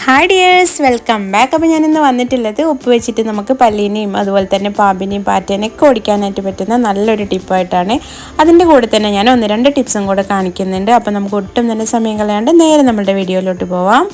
Hi dears, welcome back. അപ്പോൾ ഞാനിന്ന് വന്നിട്ടുള്ളത് ഉപ്പ് വെച്ചിട്ട് നമുക്ക് പല്ലീനെയും അതുപോലെ തന്നെ പാമ്പിനെയും പാറ്റേനെയൊക്കെ ഓടിക്കാനായിട്ട് പറ്റുന്ന നല്ലൊരു ടിപ്പായിട്ടാണ്. അതിൻ്റെ കൂടെ തന്നെ ഞാൻ ഒന്ന് രണ്ട് ടിപ്സും കൂടെ കാണിക്കുന്നുണ്ട്. അപ്പോൾ നമുക്ക് ഒട്ടും തന്നെ സമയം കളയാണ്ട് നേരെ നമ്മുടെ വീഡിയോയിലോട്ട് പോവാം.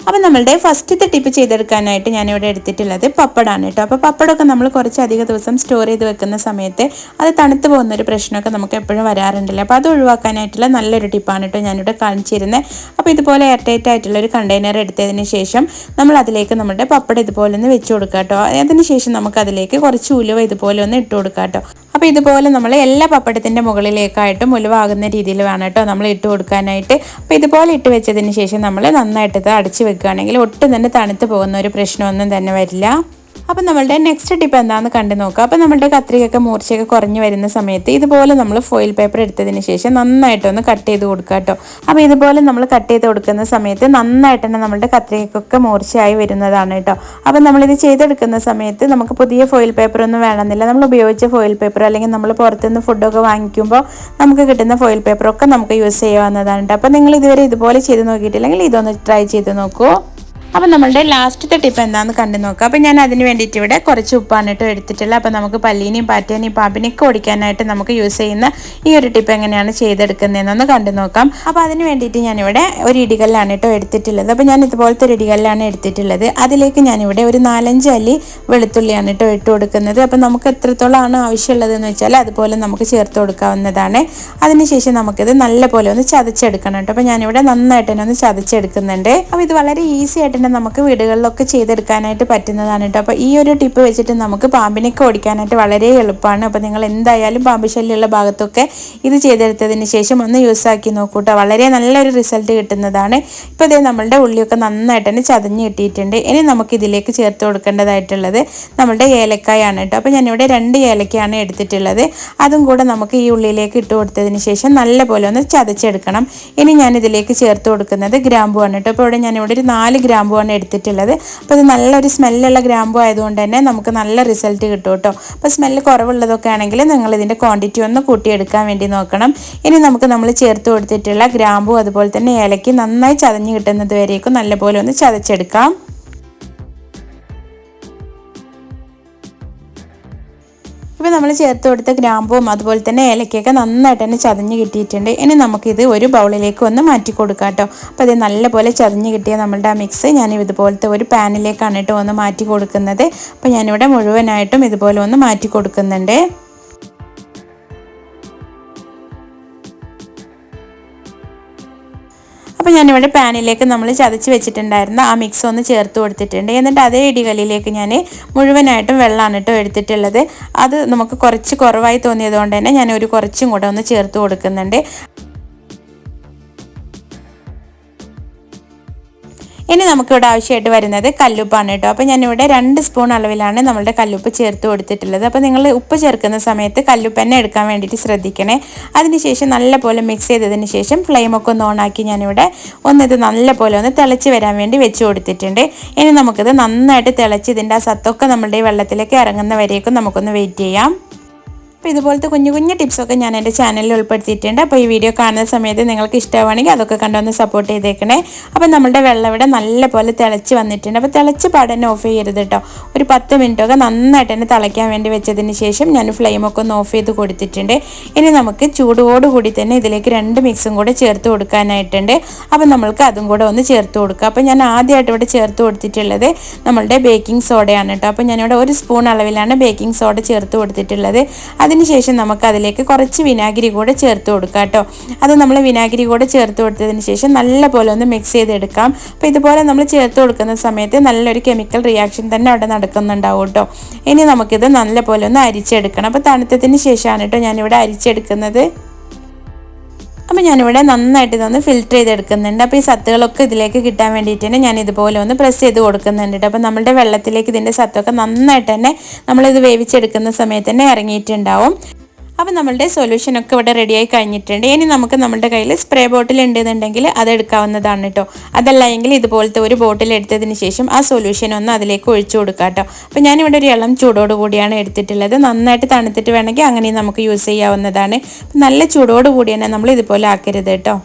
അപ്പോൾ നമ്മളുടെ ഫസ്റ്റത്തെ ടിപ്പ് ചെയ്തെടുക്കാനായിട്ട് ഞാനിവിടെ എടുത്തിട്ടുള്ളത് പപ്പടമാണ് കേട്ടോ. അപ്പോൾ പപ്പടമൊക്കെ നമ്മൾ കുറച്ചധികം ദിവസം സ്റ്റോർ ചെയ്ത് വെക്കുന്ന സമയത്ത് അത് തണുത്ത് പോകുന്നൊരു പ്രശ്നമൊക്കെ നമുക്ക് എപ്പോഴും വരാറുണ്ടല്ലോ. അപ്പോൾ അത് ഒഴിവാക്കാനായിട്ടുള്ള നല്ലൊരു ടിപ്പാണ് കേട്ടോ ഞാനിവിടെ കാണിച്ചിരുന്നത്. അപ്പോൾ ഇതുപോലെ എയർ ടൈറ്റ് ആയിട്ടുള്ള ഒരു കണ്ടെയ്നർ എടുത്തതിന് ശേഷം നമ്മൾ അതിലേക്ക് നമ്മുടെ പപ്പടം ഇതുപോലെ ഒന്ന് വെച്ച് കൊടുക്കുക കേട്ടോ. അതിന് ശേഷം നമുക്ക് അതിലേക്ക് കുറച്ച് ഉലുവ ഇതുപോലെ ഒന്ന് ഇട്ട് കൊടുക്കുക കേട്ടോ. അപ്പോൾ ഇതുപോലെ നമ്മൾ എല്ലാ പപ്പടത്തിൻ്റെ മുകളിലേക്കായിട്ടും ഉലുവാകുന്ന രീതിയിൽ വേണം കേട്ടോ നമ്മൾ ഇട്ട് കൊടുക്കാനായിട്ട്. അപ്പോൾ ഇതുപോലെ ഇട്ട് വെച്ചതിന് ശേഷം നമ്മൾ നന്നായിട്ട് ഇത് അടച്ച് വെക്കുകയാണെങ്കിൽ ഒട്ടും തന്നെ തണുത്ത് പോകുന്ന ഒരു പ്രശ്നമൊന്നും തന്നെ വരില്ല. അപ്പം നമ്മളുടെ നെക്സ്റ്റ് ടിപ്പ് എന്താണെന്ന് കണ്ടു നോക്കുക. അപ്പോൾ നമ്മളുടെ കത്രികയൊക്കെ മൂർച്ചയൊക്കെ കുറഞ്ഞു വരുന്ന സമയത്ത് ഇതുപോലെ നമ്മൾ ഫോയിൽ പേപ്പർ എടുത്തതിന് ശേഷം നന്നായിട്ടൊന്ന് കട്ട് ചെയ്ത് കൊടുക്കുക കേട്ടോ. അപ്പോൾ ഇതുപോലെ നമ്മൾ കട്ട് ചെയ്ത് കൊടുക്കുന്ന സമയത്ത് നന്നായിട്ട് തന്നെ നമ്മളുടെ കത്രികയ്ക്കൊക്കെ മൂർച്ചയായി വരുന്നതാണ് കേട്ടോ. അപ്പോൾ നമ്മളിത് ചെയ്തെടുക്കുന്ന സമയത്ത് നമുക്ക് പുതിയ ഫോയിൽ പേപ്പർ ഒന്നും വേണമെന്നില്ല. നമ്മൾ ഉപയോഗിച്ച ഫോയിൽ പേപ്പർ അല്ലെങ്കിൽ നമ്മൾ പുറത്തുനിന്ന് ഫുഡൊക്കെ വാങ്ങിക്കുമ്പോൾ നമുക്ക് കിട്ടുന്ന ഫോയിൽ പേപ്പറൊക്കെ നമുക്ക് യൂസ് ചെയ്യാവുന്നതാണ് കേട്ടോ. അപ്പോൾ നിങ്ങൾ ഇതുവരെ ഇതുപോലെ ചെയ്ത് നോക്കിയിട്ടില്ലെങ്കിൽ ഇതൊന്ന് ട്രൈ ചെയ്ത് നോക്കൂ. അപ്പോൾ നമ്മളുടെ ലാസ്റ്റത്തെ ടിപ്പ് എന്താണെന്ന് കണ്ടു നോക്കുക. അപ്പോൾ ഞാൻ അതിന് വേണ്ടിയിട്ട് ഇവിടെ കുറച്ച് ഉപ്പാണ് കേട്ടോ എടുത്തിട്ടുള്ളത്. അപ്പോൾ നമുക്ക് പല്ലീനെയും പാറ്റേനെയും പാമ്പിനെയൊക്കെ ഓടിക്കാനായിട്ട് നമുക്ക് യൂസ് ചെയ്യുന്ന ഈ ഒരു ടിപ്പ് എങ്ങനെയാണ് ചെയ്തെടുക്കുന്നതെന്നൊന്ന് കണ്ടു നോക്കാം. അപ്പോൾ അതിന് വേണ്ടിയിട്ട് ഞാനിവിടെ ഒരു ഇടികല്ലാണ് കേട്ടോ എടുത്തിട്ടുള്ളത്. അപ്പോൾ ഞാൻ ഇതുപോലത്തെ ഒരു ഇടികല്ലാണ് എടുത്തിട്ടുള്ളത്. അതിലേക്ക് ഞാനിവിടെ ഒരു 4-5 അല്ലി വെളുത്തുള്ളിയാണ് കേട്ടോ ഇട്ട് കൊടുക്കുന്നത്. അപ്പോൾ നമുക്ക് എത്രത്തോളമാണ് ആവശ്യമുള്ളതെന്ന് വെച്ചാൽ അതുപോലെ നമുക്ക് ചേർത്ത് കൊടുക്കാവുന്നതാണ്. അതിനുശേഷം നമുക്കിത് നല്ലപോലെ ഒന്ന് ചതച്ചെടുക്കണം കേട്ടോ. അപ്പോൾ ഞാനിവിടെ നന്നായിട്ട് തന്നെ ഒന്ന് ചതച്ചെടുക്കുന്നുണ്ട്. അപ്പോൾ ഇത് വളരെ ഈസി ആയിട്ട് നമുക്ക് വീടുകളിലൊക്കെ ചെയ്തെടുക്കാനായിട്ട് പറ്റുന്നതാണ് കേട്ടോ. അപ്പോൾ ഈ ഒരു ടിപ്പ് വെച്ചിട്ട് നമുക്ക് പാമ്പിനൊക്കെ ഓടിക്കാനായിട്ട് വളരെ എളുപ്പമാണ്. അപ്പോൾ നിങ്ങൾ എന്തായാലും പാമ്പ് ശല്യമുള്ള ഭാഗത്തൊക്കെ ഇത് ചെയ്തെടുത്തതിന് ശേഷം ഒന്ന് യൂസ് ആക്കി നോക്കൂ കേട്ടോ. വളരെ നല്ലൊരു റിസൾട്ട് കിട്ടുന്നതാണ്. ഇപ്പോൾ ഇതേ നമ്മളുടെ ഉള്ളിയൊക്കെ നന്നായിട്ട് തന്നെ ചതഞ്ഞ് കിട്ടിയിട്ടുണ്ട്. ഇനി നമുക്ക് ഇതിലേക്ക് ചേർത്ത് കൊടുക്കേണ്ടതായിട്ടുള്ളത് നമ്മളുടെ ഏലക്കായാണ് കേട്ടോ. അപ്പോൾ ഞാനിവിടെ 2 ഏലക്കയാണ് എടുത്തിട്ടുള്ളത്. അതും കൂടെ നമുക്ക് ഈ ഉള്ളിലേക്ക് ഇട്ട് കൊടുത്തതിന് ശേഷം നല്ലപോലെ ഒന്ന് ചതച്ചെടുക്കണം. ഇനി ഞാൻ ഇതിലേക്ക് ചേർത്ത് കൊടുക്കുന്നത് ഗ്രാമ്പുവാണ് കേട്ടോ. അപ്പോൾ ഇവിടെ ഞാനിവിടെ ഒരു 4 ഗ്രാമ്പുവാണ് എടുത്തിട്ടുള്ളത്. അപ്പോൾ ഇത് നല്ലൊരു സ്മെല്ലുള്ള ഗ്രാമ്പു ആയതുകൊണ്ട് തന്നെ നമുക്ക് നല്ല റിസൾട്ട് കിട്ടും കേട്ടോ. അപ്പോൾ സ്മെല്ല് കുറവുള്ളതൊക്കെ ആണെങ്കിൽ നിങ്ങൾ ഇതിൻ്റെ ക്വാണ്ടിറ്റി ഒന്ന് കൂട്ടിയെടുക്കാൻ വേണ്ടി നോക്കണം. ഇനി നമ്മൾ ചേർത്ത് കൊടുത്തിട്ടുള്ള ഗ്രാമ്പു അതുപോലെ തന്നെ ഏലയ്ക്ക് നന്നായി ചതഞ്ഞ് കിട്ടുന്നത് വരേക്കും നല്ലപോലെ ഒന്ന് ചതച്ചെടുക്കാം. ഇപ്പോൾ നമ്മൾ ചേർത്ത് കൊടുത്ത ഗ്രാമ്പും അതുപോലെ തന്നെ ഏലക്കയൊക്കെ നന്നായിട്ട് തന്നെ ചതഞ്ഞ് കിട്ടിയിട്ടുണ്ട്. ഇനി നമുക്കിത് ഒരു ബൗളിലേക്ക് ഒന്ന് മാറ്റി കൊടുക്കാം കേട്ടോ. അപ്പോൾ ഇത് നല്ലപോലെ ചതഞ്ഞ് കിട്ടിയ നമ്മളുടെ ആ മിക്സ് ഞാൻ ഇതുപോലത്തെ ഒരു പാനിലേക്കാണ് കേട്ടോ ഒന്ന് മാറ്റി കൊടുക്കുന്നത്. അപ്പോൾ ഞാനിവിടെ മുഴുവനായിട്ടും ഇതുപോലെ ഒന്ന് മാറ്റി കൊടുക്കുന്നുണ്ട്. അപ്പോൾ ഞാനിവിടെ പാനിലേക്ക് നമ്മൾ ചതച്ച് വെച്ചിട്ടുണ്ടായിരുന്ന ആ മിക്സ് ഒന്ന് ചേർത്ത് കൊടുത്തിട്ടുണ്ട്. എന്നിട്ട് അതേ ഇടികല്ലിലേക്ക് ഞാൻ മുഴുവനായിട്ടും വെള്ളമാണ് കേട്ടോ എടുത്തിട്ടുള്ളത്. അത് നമുക്ക് കുറച്ച് കുറവായി തോന്നിയതുകൊണ്ട് തന്നെ ഞാൻ ഒരു കുറച്ചും കൂടെ ഒന്ന് ചേർത്ത് കൊടുക്കുന്നുണ്ട്. ഇനി നമുക്കിവിടെ ആവശ്യമായിട്ട് വരുന്നത് കല്ലുപ്പാണ് കേട്ടോ. അപ്പോൾ ഞാനിവിടെ 2 സ്പൂൺ അളവിലാണ് നമ്മളുടെ കല്ലുപ്പ് ചേർത്ത് കൊടുത്തിട്ടുള്ളത്. അപ്പോൾ നിങ്ങൾ ഉപ്പ് ചേർക്കുന്ന സമയത്ത് കല്ലുപ്പ് തന്നെ എടുക്കാൻ വേണ്ടിയിട്ട് ശ്രദ്ധിക്കണേ. അതിനുശേഷം നല്ലപോലെ മിക്സ് ചെയ്തതിന് ശേഷം ഫ്ലെയിമൊക്കെ ഒന്ന് ഓണാക്കി ഞാനിവിടെ ഇത് നല്ലപോലെ ഒന്ന് തിളച്ച് വരാൻ വേണ്ടി വെച്ച് കൊടുത്തിട്ടുണ്ട്. ഇനി നമുക്കിത് നന്നായിട്ട് തിളച്ച് ഇതിൻ്റെ ആ സത്തൊക്കെ നമ്മളുടെ ഈ വെള്ളത്തിലേക്ക് ഇറങ്ങുന്നവരേക്കും നമുക്കൊന്ന് വെയിറ്റ് ചെയ്യാം. അപ്പോൾ ഇതുപോലത്തെ കുഞ്ഞു കുഞ്ഞു ടിപ്സൊക്കെ ഞാൻ എൻ്റെ ചാനലിൽ ഉൾപ്പെടുത്തിയിട്ടുണ്ട്. അപ്പോൾ ഈ വീഡിയോ കാണുന്ന സമയത്ത് നിങ്ങൾക്ക് ഇഷ്ടമാണെങ്കിൽ അതൊക്കെ കണ്ടൊന്ന് സപ്പോർട്ട് ചെയ്തേക്കണേ. അപ്പോൾ നമ്മളുടെ വെള്ളം ഇവിടെ നല്ലപോലെ തിളച്ച് വന്നിട്ടുണ്ട്. അപ്പോൾ തിളച്ച് പാടന്നെ ഓഫ് ചെയ്യരുത് കേട്ടോ. ഒരു 10 മിനിറ്റൊക്കെ നന്നായിട്ട് തന്നെ തിളയ്ക്കാൻ വേണ്ടി വെച്ചതിന് ശേഷം ഞാൻ ഫ്ലെയിമൊക്കെ ഒന്ന് ഓഫ് ചെയ്ത് കൊടുത്തിട്ടുണ്ട്. ഇനി നമുക്ക് ചൂടോടുകൂടി തന്നെ ഇതിലേക്ക് 2 മിക്സും കൂടെ ചേർത്ത് കൊടുക്കാനായിട്ടുണ്ട്. അപ്പോൾ നമ്മൾക്ക് അതും കൂടെ ഒന്ന് ചേർത്ത് കൊടുക്കുക. അപ്പോൾ ഞാൻ ആദ്യമായിട്ട് ഇവിടെ ചേർത്ത് കൊടുത്തിട്ടുള്ളത് നമ്മളുടെ ബേക്കിംഗ് സോഡയാണ് കേട്ടോ. അപ്പോൾ ഞാനിവിടെ 1 സ്പൂൺ അളവിലാണ് ബേക്കിംഗ് സോഡ ചേർത്ത് കൊടുത്തിട്ടുള്ളത്. അതിനുശേഷം നമുക്ക് അതിലേക്ക് കുറച്ച് വിനാഗിരി കൂടെ ചേർത്ത് കൊടുക്കാം കേട്ടോ. അത് നമ്മൾ വിനാഗിരി കൂടെ ചേർത്ത് കൊടുത്തതിന് ശേഷം നല്ലപോലെ ഒന്ന് മിക്സ് ചെയ്തെടുക്കാം. അപ്പോൾ ഇതുപോലെ നമ്മൾ ചേർത്ത് കൊടുക്കുന്ന സമയത്ത് നല്ലൊരു കെമിക്കൽ റിയാക്ഷൻ തന്നെ അവിടെ നടക്കുന്നുണ്ടാവും കേട്ടോ. ഇനി നമുക്കിത് നല്ലപോലെ ഒന്ന് അരിച്ചെടുക്കണം. അപ്പോൾ തണുത്തതിന് ശേഷമാണ് കേട്ടോ ഞാനിവിടെ അരിച്ചെടുക്കുന്നത്. അപ്പോൾ ഞാനിവിടെ നന്നായിട്ട് ഇതൊന്ന് ഫിൽറ്റർ ചെയ്തെടുക്കുന്നുണ്ട്. അപ്പോൾ ഈ സത്തുകളൊക്കെ ഇതിലേക്ക് കിട്ടാൻ വേണ്ടിയിട്ട് തന്നെ ഞാൻ ഇതുപോലെ ഒന്ന് പ്രസ് ചെയ്ത് കൊടുക്കുന്നുണ്ട്. അപ്പോൾ നമ്മുടെ വെള്ളത്തിലേക്ക് ഇതിൻ്റെ സത്തൊക്കെ നന്നായിട്ട് തന്നെ നമ്മളിത് വേവിച്ചെടുക്കുന്ന സമയത്ത് തന്നെ ഇറങ്ങിയിട്ടുണ്ടാവും. അപ്പോൾ നമ്മളുടെ സൊല്യൂഷനൊക്കെ ഇവിടെ റെഡിയായി കഴിഞ്ഞിട്ടുണ്ട്. ഇനി നമുക്ക് നമ്മുടെ കയ്യിൽ സ്പ്രേ ബോട്ടിൽ ഉണ്ടെന്നുണ്ടെങ്കിൽ അത് എടുക്കാവുന്നതാണ് കേട്ടോ. അതല്ല എങ്കിൽ ഇതുപോലത്തെ ഒരു ബോട്ടിൽ എടുത്തതിന് ശേഷം ആ സൊല്യൂഷൻ ഒന്ന് അതിലേക്ക് ഒഴിച്ചു കൊടുക്കാം കേട്ടോ. അപ്പോൾ ഞാനിവിടെ ഒരു ഇളം ചൂടോട് കൂടിയാണ് എടുത്തിട്ടുള്ളത്. നന്നായിട്ട് തണുത്തിട്ട് വേണമെങ്കിൽ അങ്ങനെ നമുക്ക് യൂസ് ചെയ്യാവുന്നതാണ്. നല്ല ചൂടോട് കൂടി തന്നെ നമ്മൾ ഇതുപോലെ ആക്കരുത് കേട്ടോ.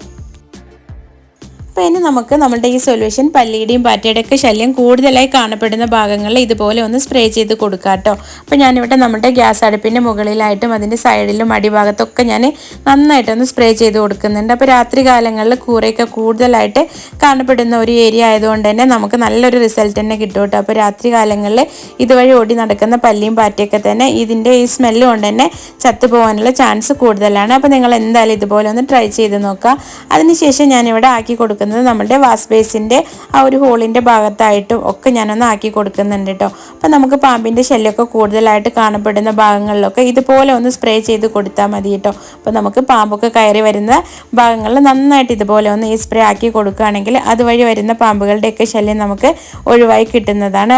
അപ്പോൾ ഇനി നമുക്ക് നമ്മുടെ ഈ സൊല്യൂഷൻ പല്ലിയുടെയും പാറ്റയുടെയൊക്കെ ശല്യം കൂടുതലായി കാണപ്പെടുന്ന ഭാഗങ്ങളിൽ ഇതുപോലെ ഒന്ന് സ്പ്രേ ചെയ്ത് കൊടുക്കുക കേട്ടോ. അപ്പോൾ ഞാനിവിടെ നമ്മുടെ ഗ്യാസ് അടുപ്പിൻ്റെ മുകളിലായിട്ടും അതിൻ്റെ സൈഡിലും അടിഭാഗത്തൊക്കെ ഞാൻ നന്നായിട്ടൊന്ന് സ്പ്രേ ചെയ്ത് കൊടുക്കുന്നുണ്ട്. അപ്പോൾ രാത്രി കാലങ്ങളിൽ കൂറയൊക്കെ കൂടുതലായിട്ട് കാണപ്പെടുന്ന ഒരു ഏരിയ ആയതുകൊണ്ട് തന്നെ നമുക്ക് നല്ലൊരു റിസൾട്ട് തന്നെ കിട്ടും കേട്ടോ. അപ്പോൾ രാത്രി കാലങ്ങളിൽ ഇതുവഴി ഓടി നടക്കുന്ന പല്ലിയും പാറ്റയൊക്കെ തന്നെ ഇതിൻ്റെ ഈ സ്മെല്ല് കൊണ്ട് തന്നെ ചത്തുപോകാനുള്ള ചാൻസ് കൂടുതലാണ്. അപ്പോൾ നിങ്ങൾ എന്തായാലും ഇതുപോലെ ഒന്ന് ട്രൈ ചെയ്ത് നോക്കുക. അതിനുശേഷം ഞാനിവിടെ ആക്കി കൊടുക്കുന്നത് നമ്മുടെ വാഷ് ബേസിൻ്റെ ആ ഒരു ഹോളിൻ്റെ ഭാഗത്തായിട്ടും ഒക്കെ ഞാനൊന്ന് ആക്കി കൊടുക്കുന്നുണ്ട് കേട്ടോ. അപ്പോൾ നമുക്ക് പാമ്പിൻ്റെ ശല്യമൊക്കെ കൂടുതലായിട്ട് കാണപ്പെടുന്ന ഭാഗങ്ങളിലൊക്കെ ഇതുപോലെ ഒന്ന് സ്പ്രേ ചെയ്ത് കൊടുത്താൽ മതി കേട്ടോ. അപ്പോൾ നമുക്ക് പാമ്പൊക്കെ കയറി വരുന്ന ഭാഗങ്ങളിൽ നന്നായിട്ട് ഇതുപോലെ ഒന്ന് ഈ സ്പ്രേ ആക്കി കൊടുക്കുകയാണെങ്കിൽ അതുവഴി വരുന്ന പാമ്പുകളുടെയൊക്കെ ശല്യം നമുക്ക് ഒഴിവായി കിട്ടുന്നതാണ്.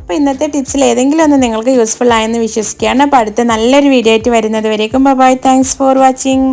അപ്പോൾ ഇന്നത്തെ ടിപ്സിൽ ഏതെങ്കിലും ഒന്ന് നിങ്ങൾക്ക് യൂസ്ഫുൾ ആയെന്ന് വിശ്വസിക്കുകയാണ്. അപ്പോൾ അടുത്ത നല്ലൊരു വീഡിയോ ആയിട്ട് വരുന്നത് വരേക്കും ബൈ. Thanks for watching.